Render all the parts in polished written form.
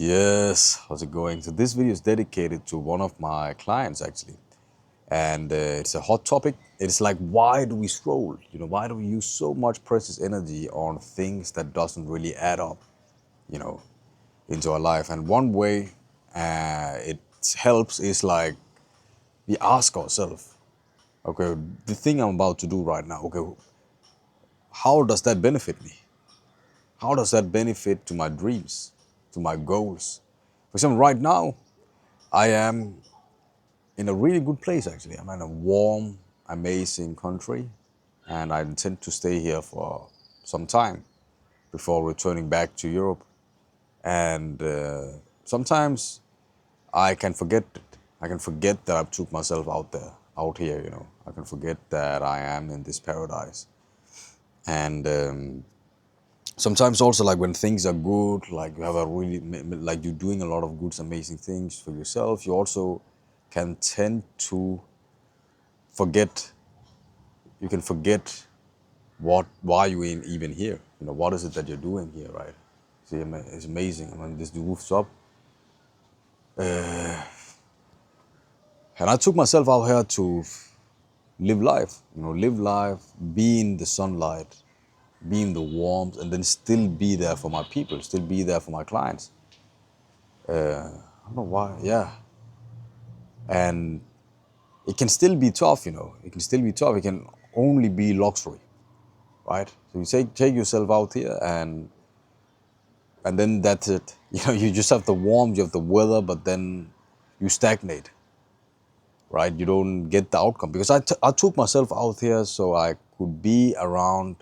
Yes, how's it going? So this video is dedicated to one of my clients actually, and it's a hot topic. It's like, why do we scroll? Why do we use so much precious energy on things that doesn't really add up, you know, into our life? And one way it helps is like we ask ourselves, okay, the thing I'm about to do right now, okay, how does that benefit me? How does that benefit to my dreams, to my goals? For example, right now I am in a really good place actually. I'm in a warm, amazing country, and I intend to stay here for some time before returning back to Europe. And sometimes I can forget it. I can forget that I took myself out there, out here. I can forget that I am in this paradise. And sometimes also like when things are good, like you have a really like you're doing a lot of good, amazing things for yourself. You also can tend to forget you can forget why you even here. What is it that you're doing here, right? See, it's amazing. I mean, this rooftop, and I took myself out here to live life. Live life, be in the sunlight, be in the warmth, and then still be there for my people, still be there for my clients. I don't know why, yeah. And it can still be tough. It can still be tough. It can only be luxury, right? So you take yourself out here and then that's it. You just have the warmth, you have the weather, but then you stagnate, right? You don't get the outcome because I took myself out here so I could be around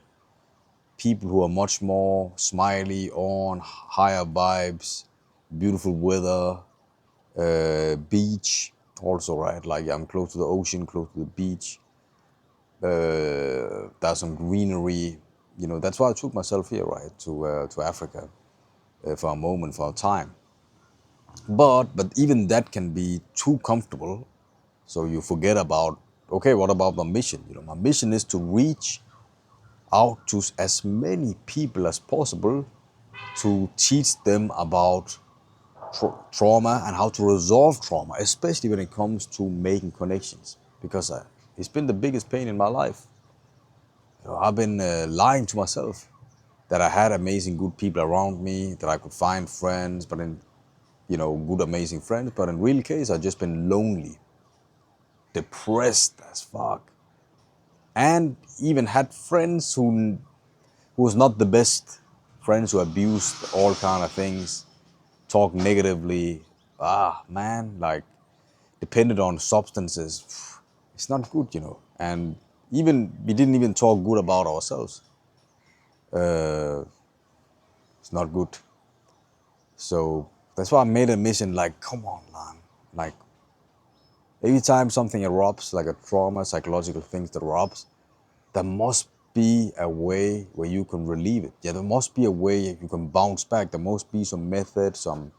people who are much more smiley, on higher vibes, beautiful weather, beach also, right? Like I'm close to the ocean, close to the beach. There's some greenery. That's why I took myself here, right, to Africa for a moment, for a time. But even that can be too comfortable, so you forget about, okay, what about my mission? My mission is to reach out to as many people as possible to teach them about trauma and how to resolve trauma, especially when it comes to making connections, because it's been the biggest pain in my life. I've been lying to myself that I had amazing, good people around me, that I could find friends, but in good, amazing friends. But in real case, I've just been lonely, depressed as fuck, and even had friends who was not the best friends, who abused all kind of things, talk negatively. Man, like depended on substances. It's not good. And even we didn't even talk good about ourselves. It's not good. So that's why I made a mission. Like, come on, man. Like every time something erupts, like a trauma, psychological things that erupts, there must be a way where you can relieve it. Yeah, there must be a way you can bounce back. There must be some method, some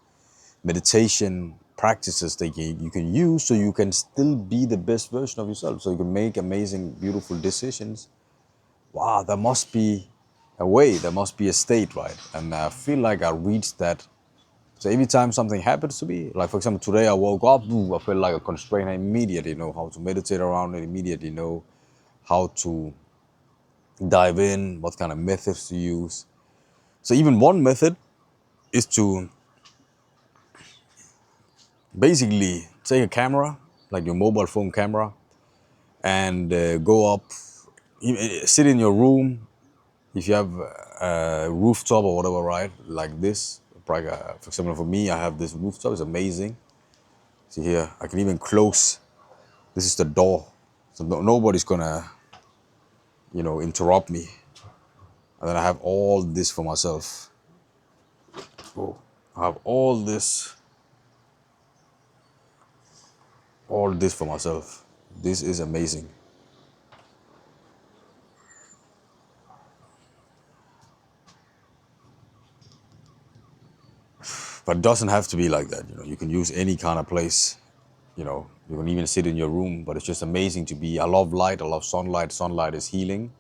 meditation practices that you can use so you can still be the best version of yourself, so you can make amazing, beautiful decisions. Wow, there must be a way, there must be a state, right? And I feel like I reached that. So every time something happens to me, like for example, today I woke up, I felt like a constraint. I immediately know how to meditate around it, immediately know how to dive in, what kind of methods to use. So even one method is to basically take a camera, like your mobile phone camera, and go up, sit in your room. If you have a rooftop or whatever, right, like this. Like, for example, for me, I have this rooftop. It's amazing. See here, I can even close. This is the door, so nobody's gonna, interrupt me. And then I have all this for myself. Oh, I have all this for myself. This is amazing. But it doesn't have to be like that. You can use any kind of place. You can even sit in your room. But it's just amazing to be. I love light. I love sunlight. Sunlight is healing,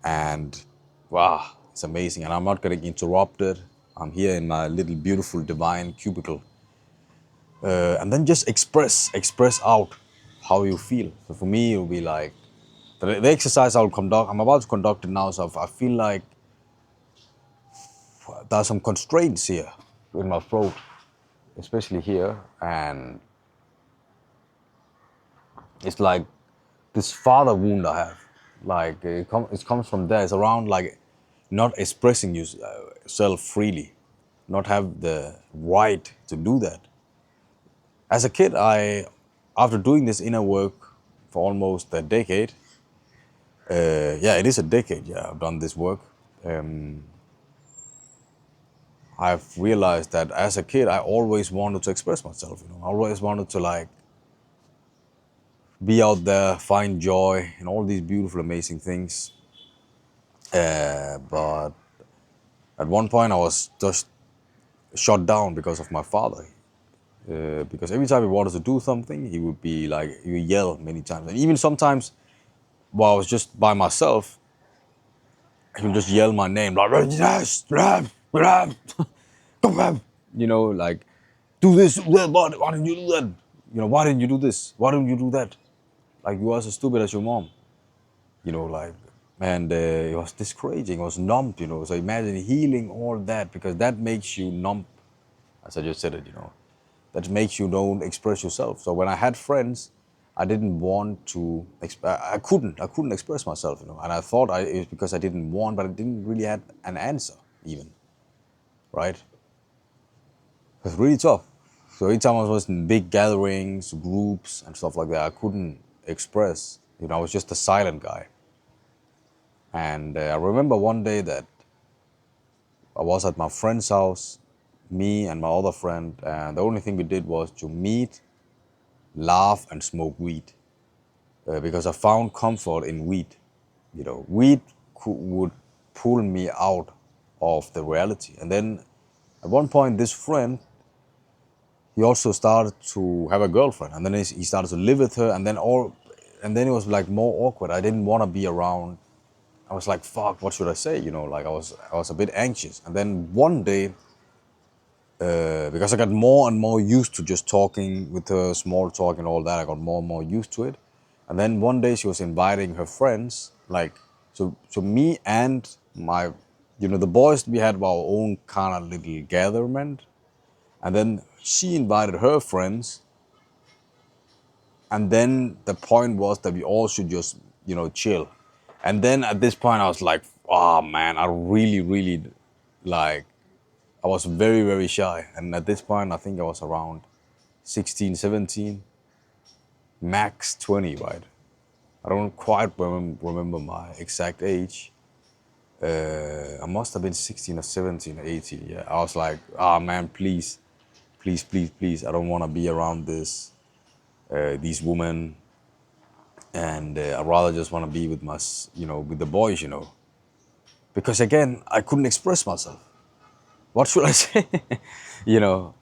and wow, it's amazing. And I'm not getting interrupted. I'm here in my little beautiful divine cubicle, and then just express out how you feel. So for me, it will be like the exercise I'll conduct. I'm about to conduct it now, so I feel like there are some constraints here in my throat, especially here, and it's like this father wound I have. Like it comes from there. It's around like not expressing yourself freely, not have the right to do that. As a kid, after doing this inner work for almost a decade, yeah, it is a decade. Yeah, I've done this work. Um, I've realized that as a kid, I always wanted to express myself. I always wanted to like be out there, find joy in all these beautiful, amazing things. But at one point, I was just shut down because of my father. Because every time he wanted to do something, he would be like, he would yell many times. And even sometimes while I was just by myself, he would just yell my name, like, yes, like, do this, why didn't you do that? Why didn't you do this? Why didn't you do that? Like, you are so stupid as your mom. Like, and it was discouraging, it was numb, So imagine healing all that, because that makes you numb, as I just said it, that makes you don't express yourself. So when I had friends, I didn't want to. I couldn't express myself, And I thought it was because I didn't want, but I didn't really have an answer, even. Right? It was really tough. So every time I was in big gatherings, groups, and stuff like that, I couldn't express. I was just a silent guy. And I remember one day that I was at my friend's house, me and my other friend, and the only thing we did was to meet, laugh, and smoke weed. Because I found comfort in weed. Weed would pull me out of the reality. And then at one point, this friend, he also started to have a girlfriend, and then he started to live with her, and then it was like more awkward. I didn't want to be around. I was like, fuck, what should I say? Like I was a bit anxious. And then one day, because I got more and more used to just talking with her, small talk and all that, I got more and more used to it. And then one day she was inviting her friends, like, so me and my, the boys, we had our own kind of little gathering. And then she invited her friends. And then the point was that we all should just, chill. And then at this point I was like, oh man, I really, really, like, I was very, very shy. And at this point, I think I was around 16, 17, max 20, right? I don't quite remember my exact age. I must have been 16 or 17 or 18. Yeah, I was like, ah, man, please, please, please, please. I don't want to be around these women. And I rather just want to be with with the boys, Because again, I couldn't express myself. What should I say? you know,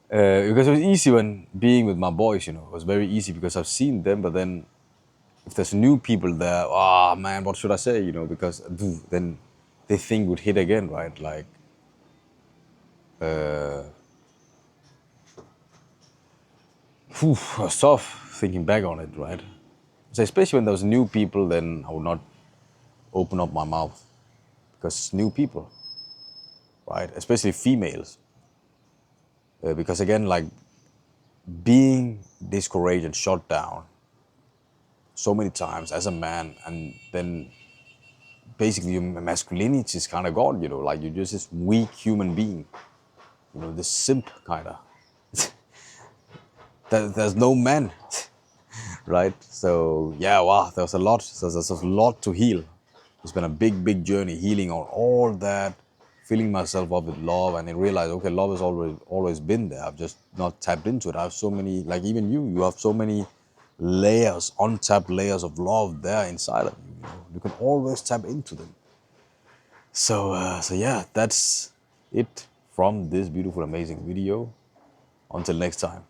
because it was easy when being with my boys, It was very easy because I've seen them, but then if there's new people there, ah, man, what should I say? Because then the thing would hit again, right? Like, it was tough thinking back on it, right? So especially when there was new people, then I would not open up my mouth because it's new people, right? Especially females, because again, like being discouraged and shut down so many times as a man, and then basically your masculinity is kind of gone, like you're just this weak human being, this simp kind of. There's no man, right? So yeah, wow, there's a lot to heal. It's been a big, big journey healing on all that, filling myself up with love, and then realize, okay, love has always been there. I've just not tapped into it. I have so many, like even you have so many layers, untapped layers of love there inside of you. You can always tap into them. So yeah, that's it from this beautiful, amazing video. Until next time.